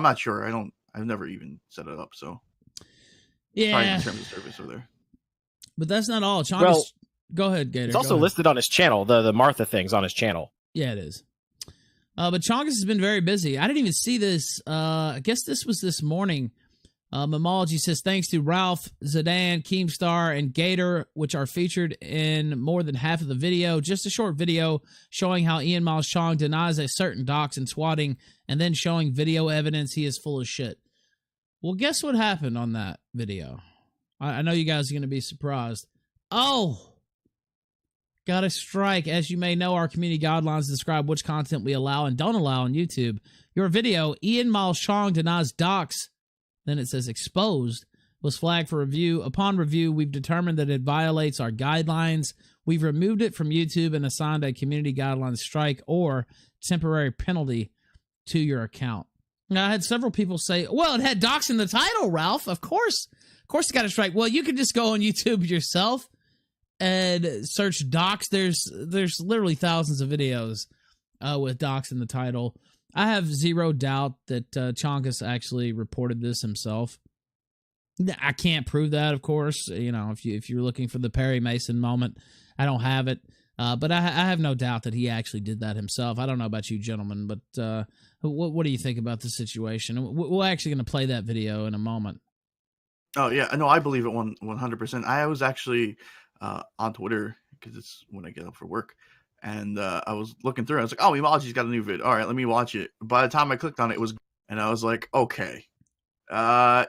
not sure. I've never even set it up, so yeah. Probably in terms of service over there. But that's not all. Chongus, Well, go ahead, Gator. It's also listed on his channel. The Martha thing's on his channel. Yeah, it is. But Chongus has been very busy. I didn't even see this. I guess this was this morning. Memology says, thanks to Ralph, Zidane, Keemstar, and Gator, which are featured in more than half of the video. Just a short video showing how Ian Miles Chong denies a certain dox and swatting, and then showing video evidence he is full of shit. Well, guess what happened on that video? I know you guys are going to be surprised. Oh! Got a strike. As you may know, our community guidelines describe which content we allow and don't allow on YouTube. Your video, Ian Miles Chong denies dox, then it says exposed, was flagged for review. Upon review, we've determined that it violates our guidelines. We've removed it from YouTube and assigned a community guidelines strike or temporary penalty to your account. Now, I had several people say, well, it had dox in the title, Ralph. Of course it got a strike. Well, you can just go on YouTube yourself and search dox. There's literally thousands of videos with dox in the title. I have zero doubt that Chongus actually reported this himself. I can't prove that, of course. You know, if you're looking for the Perry Mason moment, I don't have it. But I have no doubt that he actually did that himself. I don't know about you gentlemen, but what do you think about the situation? We're actually going to play that video in a moment. Oh, yeah. No, I believe it 100%. I was actually on Twitter, because it's when I get up for work. And I was looking through. I was like, oh, Memology's got a new vid. All right, let me watch it. By the time I clicked on it, and I was like, okay.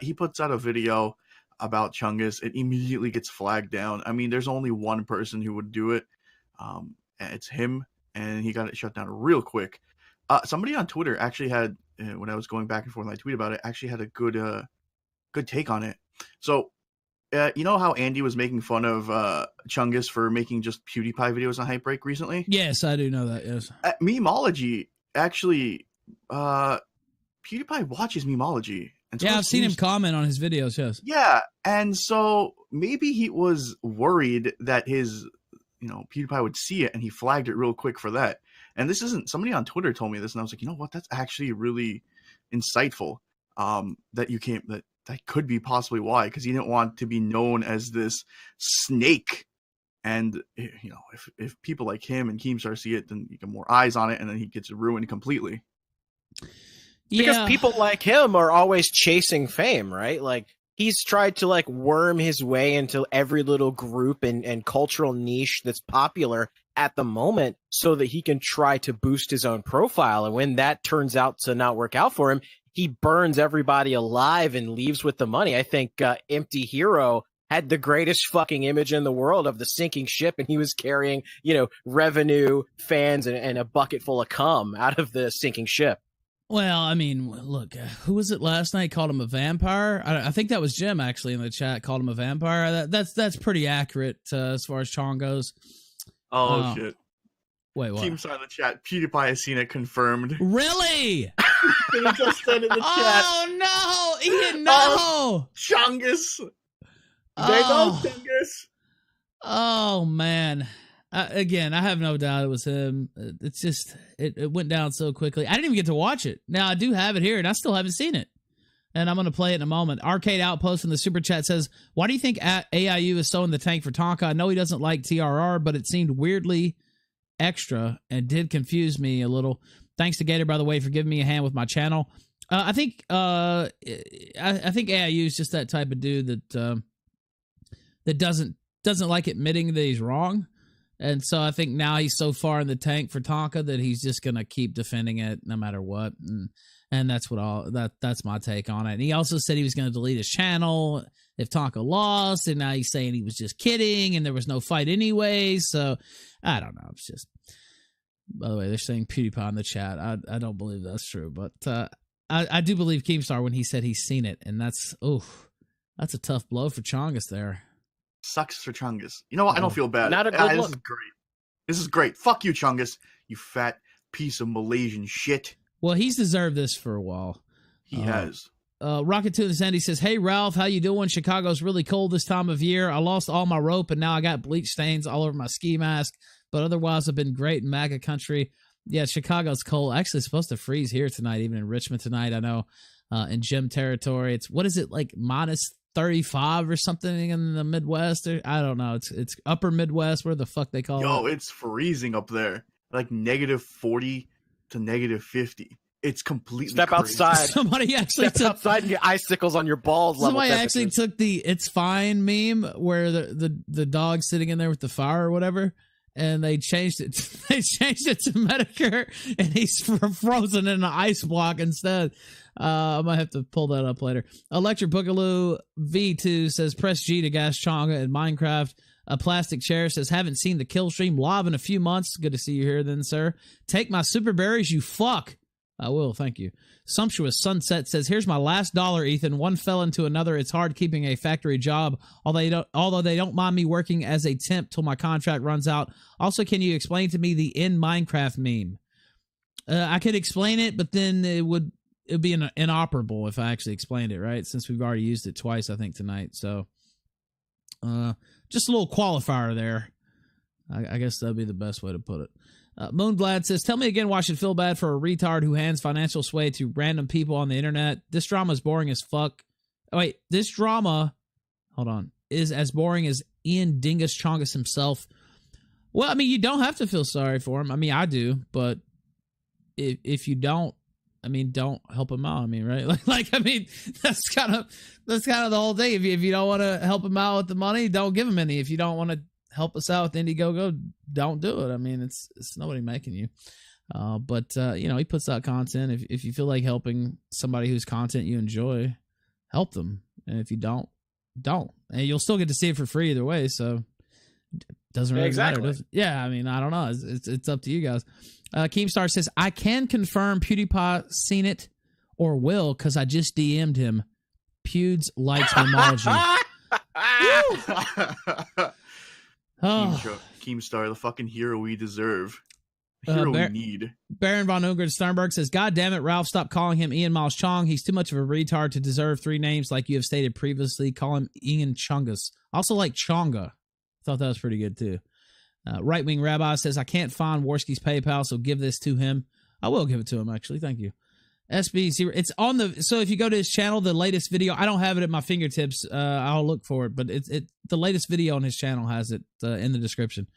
He puts out a video about Chungus. It immediately gets flagged down. I mean, there's only one person who would do it. And it's him, and he got it shut down real quick. Somebody on Twitter actually had, when I was going back and forth with my tweet about it, actually had a good take on it. So, you know how Andy was making fun of Chungus for making just PewDiePie videos on Hypebreak recently? Yes, I do know that, yes. Memology, actually, PewDiePie watches Memology. And so yeah, I've seen him comment on his videos, yes. Yeah, and so maybe he was worried that his, PewDiePie would see it, and he flagged it real quick for that. And this isn't, somebody on Twitter told me this, and I was like, you know what, that's actually really insightful, that you can't, that could be possibly why, because he didn't want to be known as this snake. And, if people like him and Keemstar see it, then you get more eyes on it, and then he gets ruined completely. Because people like him are always chasing fame, right? Like, he's tried to, worm his way into every little group and cultural niche that's popular at the moment so that he can try to boost his own profile. And when that turns out to not work out for him, he burns everybody alive and leaves with the money. I think Empty Hero had the greatest fucking image in the world of the sinking ship, and he was carrying, revenue, fans, and a bucket full of cum out of the sinking ship. Well, I mean, look, who was it last night called him a vampire? I think that was Jim, actually, in the chat, called him a vampire. That's pretty accurate as far as Chong goes. Oh, shit. Wait, what? Keemstar in the chat. PewDiePie has seen it confirmed. Really? He just said in the chat. Oh, no! Ian, no! Chungus! There goes Chungus! Oh, man. Again, I have no doubt it was him. It's just, it went down so quickly. I didn't even get to watch it. Now, I do have it here, and I still haven't seen it. And I'm going to play it in a moment. Arcade Outpost in the Super Chat says, why do you think AIU is so in the tank for Tonka? I know he doesn't like TRR, but it seemed weirdly extra and did confuse me a little. Thanks to Gator, by the way, for giving me a hand with my channel. I think AIU is just that type of dude that doesn't like admitting that he's wrong. And so I think now he's so far in the tank for Tonka that he's just going to keep defending it no matter what. And that's that's my take on it. And he also said he was going to delete his channel if Tonka lost, and now he's saying he was just kidding and there was no fight anyway. So I don't know. It's just, by the way, they're saying PewDiePie in the chat. I don't believe that's true, but I do believe Keemstar when he said he's seen it, and that's a tough blow for Chongus there. Sucks for Chungus. You know what? I don't feel bad. Not a good look. This is great. This is great. Fuck you, Chungus. You fat piece of Malaysian shit. Well, he's deserved this for a while. He has. Rocket to the Sandy says, hey, Ralph, how you doing? Chicago's really cold this time of year. I lost all my rope, and now I got bleach stains all over my ski mask. But otherwise, I've been great in MAGA country. Yeah, Chicago's cold. Actually, it's supposed to freeze here tonight, even in Richmond tonight. I know in gym territory. It's what is it like minus 35 or something in the Midwest? Or, I don't know. It's upper Midwest. Where the fuck they call it? Yo, it's freezing up there. Like -40 to -50. It's completely Step crazy. outside. Somebody actually Step outside and get icicles on your balls. Somebody actually took the "It's fine" meme where the dog's sitting in there with the fire or whatever, and they changed it. They changed it to Medicare, and he's frozen in an ice block instead. I might have to pull that up later. Electric Boogaloo V2 says press G to gas Chonga in Minecraft. A plastic chair says haven't seen the Killstream live in a few months. Good to see you here then, sir. Take my super berries, you fuck. I will, thank you. Sumptuous Sunset says, here's my last dollar, Ethan. One fell into another. It's hard keeping a factory job, although they don't mind me working as a temp till my contract runs out. Also, can you explain to me the in Minecraft meme? I could explain it, but then it would be inoperable if I actually explained it, right? Since we've already used it twice, I think, tonight. So, just a little qualifier there. I guess that'd be the best way to put it. Moonblad says, tell me again why I should feel bad for a retard who hands financial sway to random people on the internet. This drama is boring as fuck. Oh, wait, this drama, hold on, is as boring as Ian Dingus Chongus himself. Well, I mean, you don't have to feel sorry for him. I mean, I do, but if you don't, I mean, don't help him out. I mean, right? I mean, that's kind of the whole thing. If you don't want to help him out with the money, don't give him any. If you don't want to help us out with Indiegogo, don't do it. I mean, it's nobody making you. But he puts out content. If you feel like helping somebody whose content you enjoy, help them. And if you don't. And you'll still get to see it for free either way. So it doesn't really matter. Does it? Yeah, I mean, I don't know. It's up to you guys. Keemstar says, I can confirm PewDiePie seen it or will because I just DM'd him. Pewds likes Memology. Keemstar, the fucking hero we deserve. The hero we need. Baron von Ungern Sternberg says, God damn it, Ralph, stop calling him Ian Miles Chong. He's too much of a retard to deserve 3 names like you have stated previously. Call him Ian Chungus. Also like Chonga. Thought that was pretty good too. Right Wing Rabbi says, I can't find Worski's PayPal, so give this to him. I will give it to him, actually. Thank you. SB0, it's on the, so if you go to his channel, the latest video, I don't have it at my fingertips. I'll look for it, but the latest video on his channel has it in the description.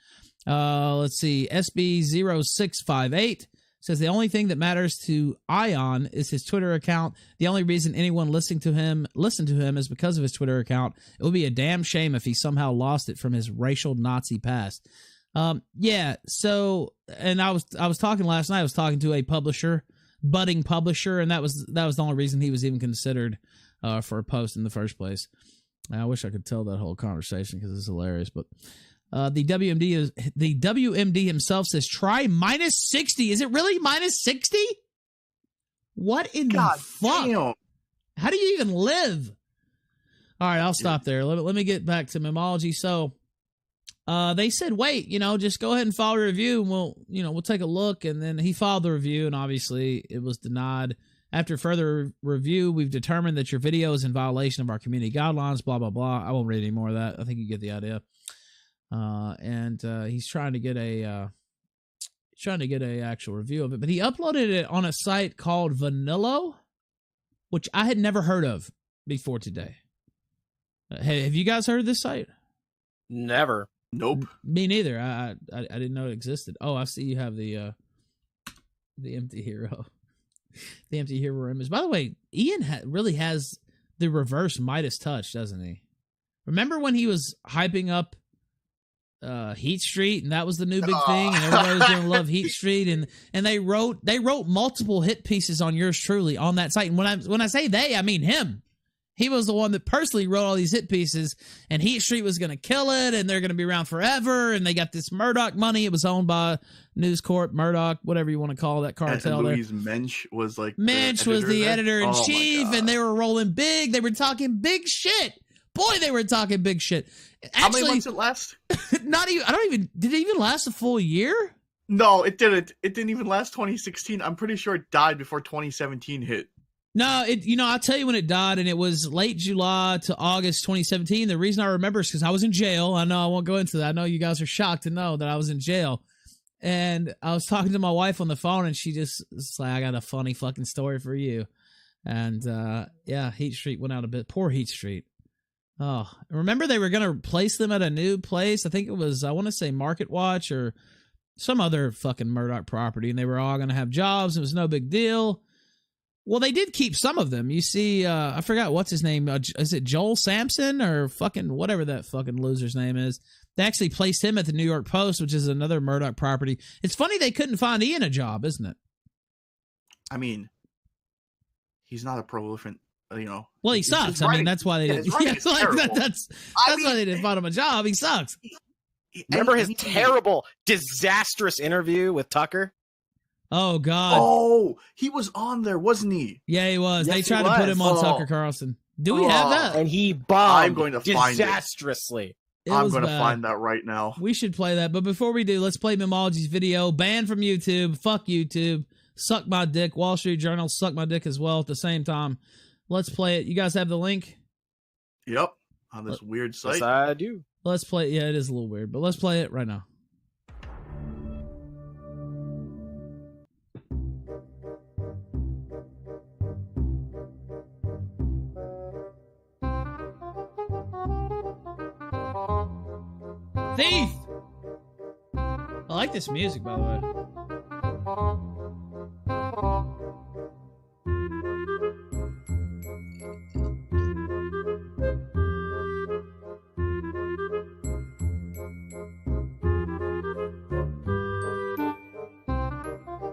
Let's see. SB0658 says the only thing that matters to Ion is his Twitter account. The only reason anyone listened to him is because of his Twitter account. It would be a damn shame if he somehow lost it from his racial Nazi past. Yeah. So, and I was talking last night. I was talking to a budding publisher, and that was the only reason he was even considered for a post in the first place. I wish I could tell that whole conversation because it's hilarious. But the WMD himself says try -60. Is it really -60? What in the fuck? Damn. How do you even live? All right, I'll stop there. Let me get back to Memology. So they said, wait, just go ahead and file a review and we'll take a look. And then he filed the review and obviously it was denied. After further review, we've determined that your video is in violation of our community guidelines, blah, blah, blah. I won't read any more of that. I think you get the idea. And he's trying to get a actual review of it, but he uploaded it on a site called Vanillo, which I had never heard of before today. Have you guys heard of this site? Never. Nope. Me neither. I didn't know it existed. Oh, I see you have the empty hero. The empty hero image. By the way, Ian really has the reverse Midas touch, doesn't he? Remember when he was hyping up Heat Street, and that was the new big thing, and everybody was going to love Heat Street, and they wrote multiple hit pieces on yours truly on that site. And when I say they, I mean him. He was the one that personally wrote all these hit pieces, and Heat Street was going to kill it, and they're going to be around forever, and they got this Murdoch money. It was owned by News Corp, Murdoch, whatever you want to call that cartel. And Louise Mensch was like the editor-in-chief, and they were rolling big. They were talking big shit. Boy, they were talking big shit. Actually, how many months did it last? Did it even last a full year? No, it didn't. It didn't even last 2016. I'm pretty sure it died before 2017 hit. No, I'll tell you when it died, and it was late July to August 2017. The reason I remember is because I was in jail. I know I won't go into that. I know you guys are shocked to know that I was in jail. And I was talking to my wife on the phone, and she just was like, I got a funny fucking story for you. And yeah, Heat Street went out a bit. Poor Heat Street. Oh, remember they were going to replace them at a new place? I think it was, I want to say Market Watch or some other fucking Murdoch property, and they were all going to have jobs. It was no big deal. Well, they did keep some of them. You see, I forgot what's his name. Is it Joel Sampson or fucking whatever that fucking loser's name is? They actually placed him at the New York Post, which is another Murdoch property. It's funny they couldn't find Ian a job, isn't it? I mean, he's not a prolific, Well, he sucks. I mean, that's why they didn't. Yeah, that's why they didn't find him a job. He sucks. Remember his terrible, disastrous interview with Tucker? Oh God! Oh, he was on there, wasn't he? Yeah, he was. Yes, they tried to put him on Tucker Carlson. Do we have that? And he bombed. I'm going to find disastrously. I'm going to find that right now. We should play that, but before we do, let's play Memology's video. Banned from YouTube. Fuck YouTube. Suck my dick. Wall Street Journal. Suck my dick as well at the same time. Let's play it. You guys have the link? Yep. On this weird site. Yes, I do. Let's play it. Yeah, it is a little weird, but let's play it right now. Thief! I like this music, by the way.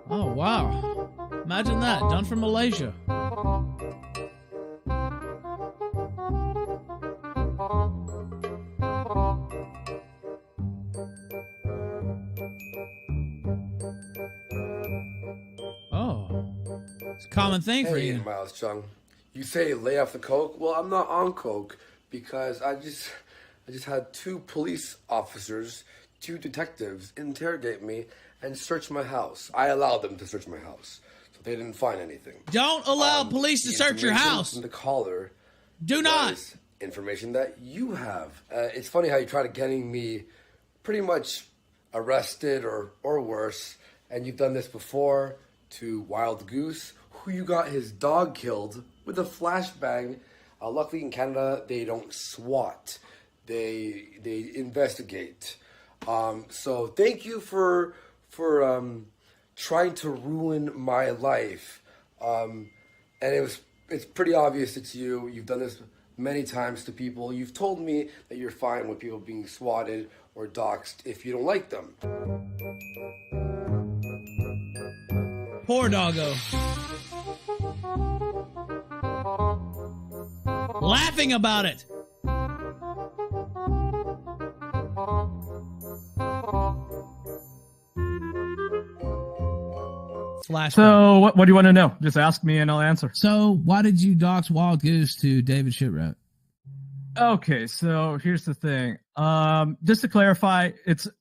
Oh, wow. Imagine that. Done from Malaysia. It's a common thing for you. Miles Chung. You say lay off the coke? Well, I'm not on coke because I just had 2 police officers, 2 detectives interrogate me and search my house. I allowed them to search my house, so they didn't find anything. Don't allow police to search your house. The caller. Do not. Information that you have. It's funny how you try to getting me pretty much arrested or worse, and you've done this before to Wild Goose, who you got his dog killed with a flashbang. Luckily in Canada, they don't SWAT. They investigate. So thank you for trying to ruin my life. And it's pretty obvious it's you. You've done this many times to people. You've told me that you're fine with people being swatted or doxxed if you don't like them. Poor doggo. Laughing about it. Flashback. So, what do you want to know? Just ask me and I'll answer. So, why did you dox Wild Goose to David Shitrap? Okay, so here's the thing. Just to clarify,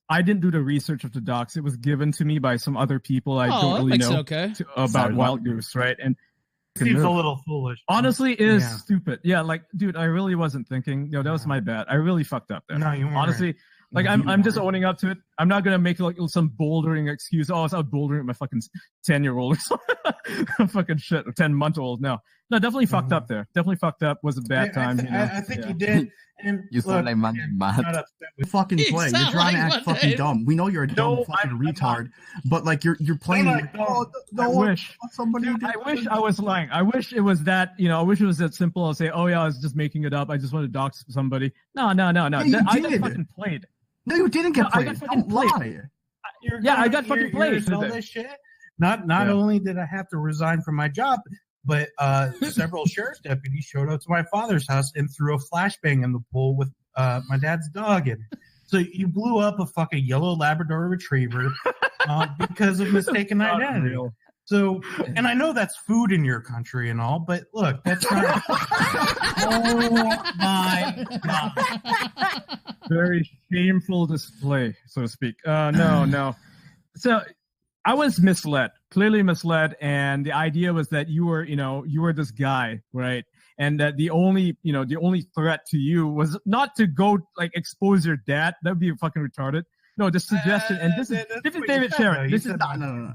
I didn't do the research of the docs. It was given to me by some other people I don't really know about Wild Goose, right? And seems a little foolish. Honestly, it is stupid. Yeah, like, dude, I really wasn't thinking. That was my bad. I really fucked up there. No, you weren't. Honestly, like, I'm just owning up to it. I'm not gonna make like some bouldering excuse. Oh, I was out bouldering with my fucking 10-year-old or something. Fucking shit, or 10-month-old. No, definitely fucked up there. Definitely fucked up. Was a bad time. I think you did. And you sound like man. You fucking play. You're trying to act fucking dumb. We know you're a dumb fucking retard, but like you're playing. I wish somebody. Dude, I wish I was lying. I wish it was that. I wish it was that simple. I'll say, oh yeah, I was just making it up. I just wanted to dox somebody. No. Yeah, I got fucking played. No, you didn't get played. I got fucking played. I got fucking played. All this shit. Not only did I have to resign from my job, but several sheriff's deputies showed up to my father's house and threw a flashbang in the pool with my dad's dog in it. So you blew up a fucking yellow Labrador Retriever because of mistaken identity. Real. So, and I know that's food in your country and all, but look, that's not. Oh my God. Very shameful display, so to speak. No. So I was misled, clearly misled, and the idea was that you were this guy, right? And that the only threat to you was not to go like expose your dad. That would be fucking retarded. No, the suggestion, and this is David Sharon. This is not. No.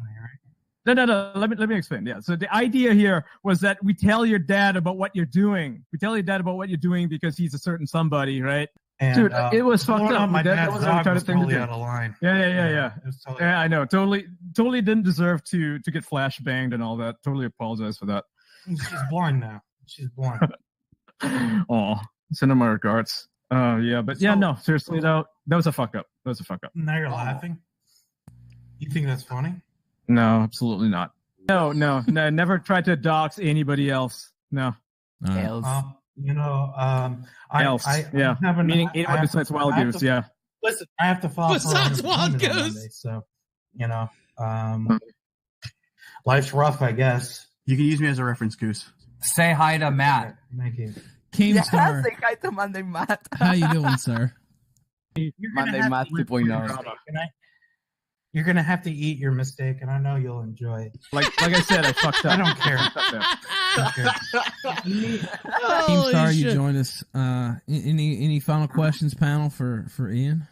No. Let me explain. Yeah. So the idea here was that we tell your dad about what you're doing. We tell your dad about what you're doing because he's a certain somebody, right? And, dude, it was fucked up. My dad's dog was totally out of line. Yeah. Totally I know. Totally didn't deserve to get flash banged and all that. Totally apologize for that. She's blind now. She's blind. Oh, send her my regards. Yeah, but yeah, no, seriously though, that was a fuck up. Now you're laughing. You think that's funny? No, absolutely not. No, never tried to dox anybody else. No. Else. Meaning anyone besides Wild Goose, yeah. Listen, I have to follow besides Wild Goose. Monday, so, life's rough, I guess. You can use me as a reference, Goose. Say hi to Matt. Thank you. Keemstar, say hi to Monday Matt. how you doing, sir? Monday Matt 2.0. You're gonna have to eat your mistake, and I know you'll enjoy it. Like I said, I fucked up. I don't care. Keemstar, you join us. Any final questions, panel, for Ian?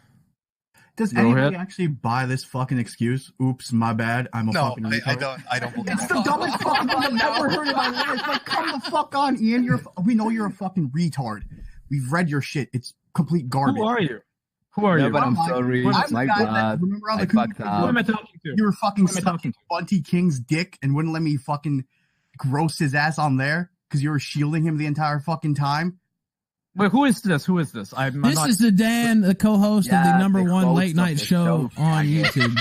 Does anybody actually buy this fucking excuse? Oops, my bad. I'm a fucking retard. I don't believe it's the dumbest fucking thing I've ever heard in my life. Like, come the fuck on, Ian. We know you're a fucking retard. We've read your shit. It's complete garbage. Who are you? But I'm sorry. My bad. Remember on the fucked up. What am I talking to? You were fucking sucking Bunty King's dick and wouldn't let me fucking gross his ass on there because you were shielding him the entire fucking time. Wait, who is this? This is the Dan, the co-host of the #1 late night show on YouTube.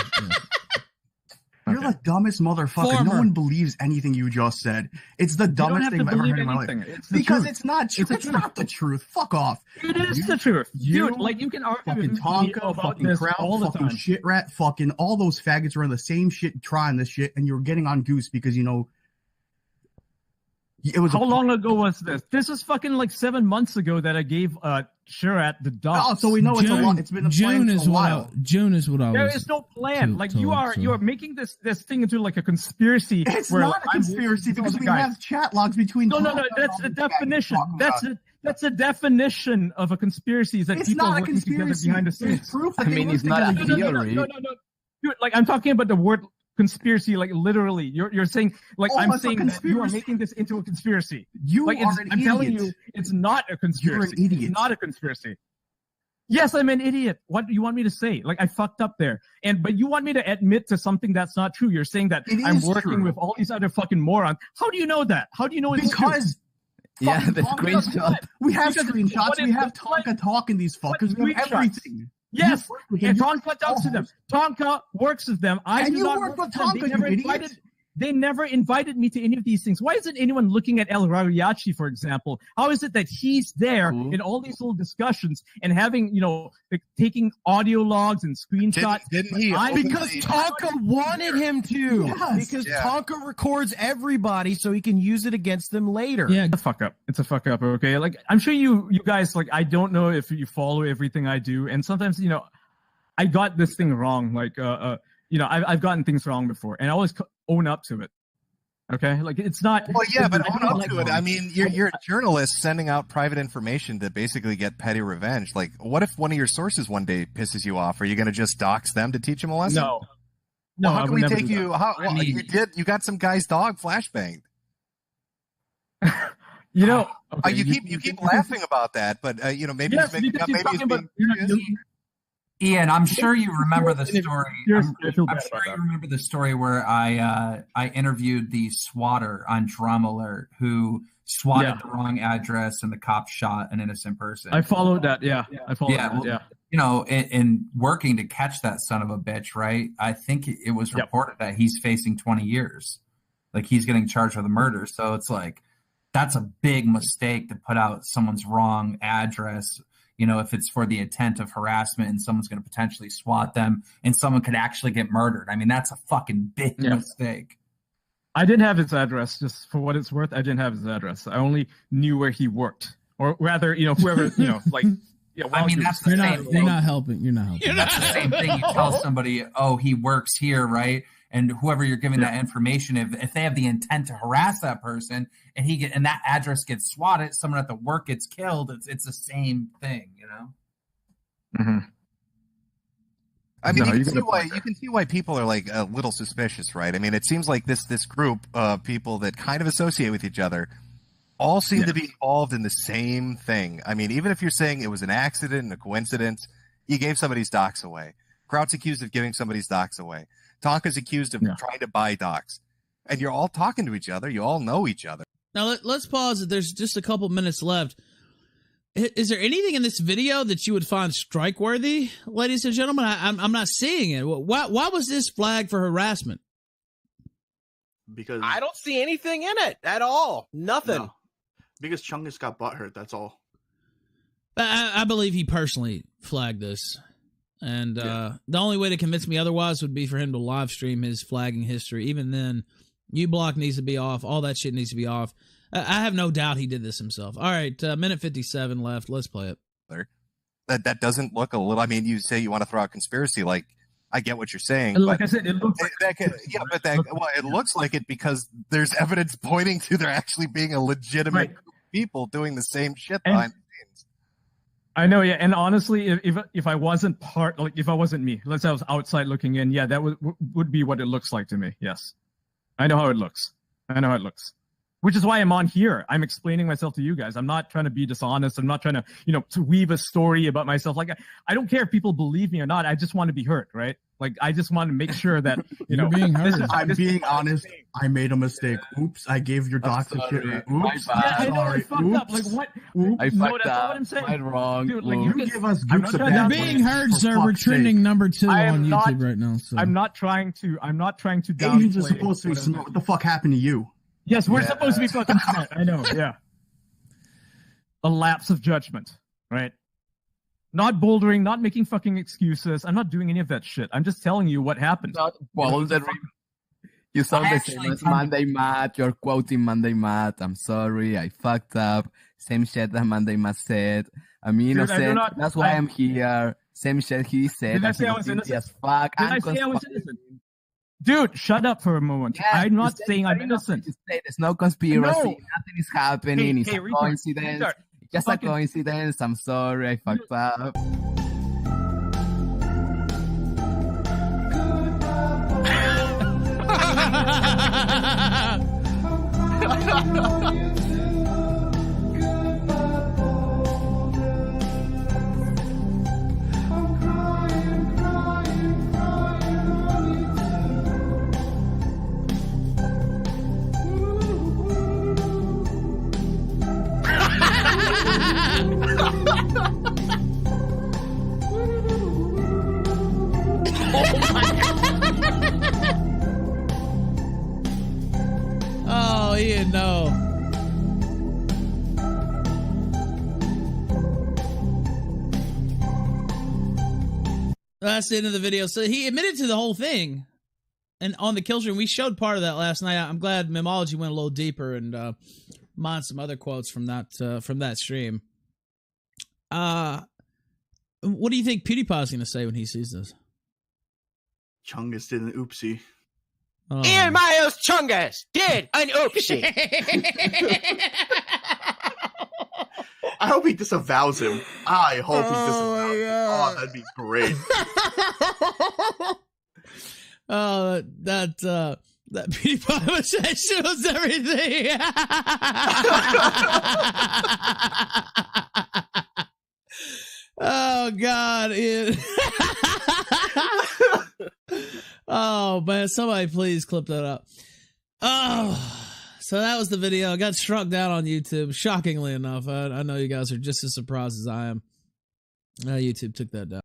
You're the dumbest motherfucker. No one believes anything you just said. It's the dumbest thing I've ever heard in my life. Because it's not true. It's not the truth. Fuck off. It is the truth. Dude, like you can argue fucking with Tonka, fucking Crowd, all the fucking time. Shit Rat, fucking all those faggots are on the same shit trying this shit, and you're getting on Goose because it was. How long ago was this? This was fucking like 7 months ago that I gave Shurat the dog. Oh, so we know it's a lot. It's been a plan for a while. June is what I was. There is no plan. You are making this thing into like a conspiracy. It's not a conspiracy because we have chat logs between. No. That's the definition. That's a definition of a conspiracy. Is that it's people not are working together behind the scenes. Proof I mean, it's not a theory. No. Dude, like I'm talking about the word conspiracy, like literally. You're saying like I'm saying that you are making this into a conspiracy. You are an idiot. I'm telling you, it's not a conspiracy. You're an idiot. It's not a conspiracy. Yes, I'm an idiot. What do you want me to say? Like I fucked up there. But you want me to admit to something that's not true. You're saying that I'm working with all these other fucking morons. How do you know that? How do you know it's true? Yeah, the screenshot. We have screenshots. We have Tonka talking these fuckers. We have everything. Yes, and Tonka talks to them. Tonka works with them. I do not work with Tonka. They never invited me to any of these things. Why isn't anyone looking at El Rariachi, for example? How is it that he's there in all these little discussions and having, taking audio logs and screenshots? Didn't he? Because Tonka wanted him to. Yes. Because Tonka records everybody so he can use it against them later. Yeah, it's a fuck up. Okay, like I'm sure you guys like. I don't know if you follow everything I do, and sometimes I got this thing wrong. Like I've gotten things wrong before, and I always own up to it. Okay, like it's not. Well, yeah, but own up to it. I mean, you're a journalist sending out private information to basically get petty revenge. Like, what if one of your sources one day pisses you off? Are you going to just dox them to teach them a lesson? No. Well, how can we take you? You got some guy's dog flashbanged. Okay, you keep laughing about that, but maybe yes, he's being Ian, I'm sure you remember the story. I'm sure you remember the story where I interviewed the swatter on Drama Alert who swatted the wrong address and the cop shot an innocent person. I followed that. Yeah, I followed that. Yeah. In working to catch that son of a bitch, right? I think it was reported that he's facing 20 years. Like he's getting charged with a murder. So it's like that's a big mistake to put out someone's wrong address. If it's for the intent of harassment and someone's going to potentially swat them and someone could actually get murdered. I mean, that's a fucking big mistake. I didn't have his address, just for what it's worth. I didn't have his address. I only knew where he worked, or rather, whoever, like. Yeah, I mean, that's the same thing. You're not helping. That's the same thing. You tell somebody, oh, he works here, right? And whoever you're giving that information, if they have the intent to harass that person, and that address gets swatted, someone at the work gets killed. It's the same thing, Mm-hmm. I mean, you can see why people are like a little suspicious, right? I mean, it seems like this group of people that kind of associate with each other all seem to be involved in the same thing. I mean, even if you're saying it was an accident, a coincidence, you gave somebody's docs away. Kraut's accused of giving somebody's docs away. Tonka's accused of trying to buy docs. And you're all talking to each other. You all know each other. Now, let's pause. There's just a couple minutes left. Is there anything in this video that you would find strike-worthy, ladies and gentlemen? I'm not seeing it. Why was this flagged for harassment? Because I don't see anything in it at all. Nothing. No. Because Chungus got butthurt, that's all. I believe he personally flagged this. And the only way to convince me otherwise would be for him to live stream his flagging history. Even then, uBlock needs to be off. All that shit needs to be off. I have no doubt he did this himself. All right, minute 57 left. Let's play it. That doesn't look a little... I mean, you say you want to throw out conspiracy. Like, I get what you're saying. Like I said, it looks it looks like it because there's evidence pointing to there actually being a legitimate group of people doing the same shit behind the scenes. I know, yeah. And honestly, if I wasn't if I wasn't me, let's say I was outside looking in, that would be what it looks like to me. Yes. I know how it looks. Which is why I'm on here. I'm explaining myself to you guys. I'm not trying to be dishonest. I'm not trying to, to weave a story about myself. Like, I don't care if people believe me or not. I just want to be heard, right? Like, I just want to make sure that, You're being heard. I'm being honest. I made a mistake. Oops, I gave your docs a shit. Oops, I know, I fucked up. Like, what? Oops. I fucked that's up. what I'm saying. I'm wrong. Dude, like, you give us groups of You're being heard, sir. We're trending number 2 on YouTube right now. So. I'm not trying to Asians are supposed to be smart. What the fuck happened to you? Yes, we're supposed to be fucking smart. I know, yeah. A lapse of judgment, right? Not bouldering, not making fucking excuses. I'm not doing any of that shit. I'm just telling you what happened. Not bouldering. You sound the same as Monday Matt. You're quoting Monday Matt. I'm sorry, I fucked up. Same shit that Monday Matt said. I'm innocent. That's why I'm here. Same shit he said. Did I say I was innocent? As fuck. Did I say I was innocent? Dude, shut up for a moment. Yes, I'm not saying I'm innocent. There's no conspiracy. No. Nothing is happening. It's a coincidence. Just a coincidence. I'm sorry. I fucked up. Oh, he didn't know. That's the end of the video. So he admitted to the whole thing. And on the Killstream, we showed part of that last night. I'm glad Memology went a little deeper and mined some other quotes from that stream. What do you think PewDiePie's going to say when he sees this? Chungus did an oopsie. Oh. Ian Miles Chungus did an oopsie. I hope he disavows him. I hope he disavows him. Oh, that'd be great. That PewDiePie mustache shows everything. Oh God, Ian. Oh man, somebody please clip that up. Oh, so that was the video. It got struck down on YouTube, shockingly enough. I know you guys are just as surprised as I am. YouTube took that down.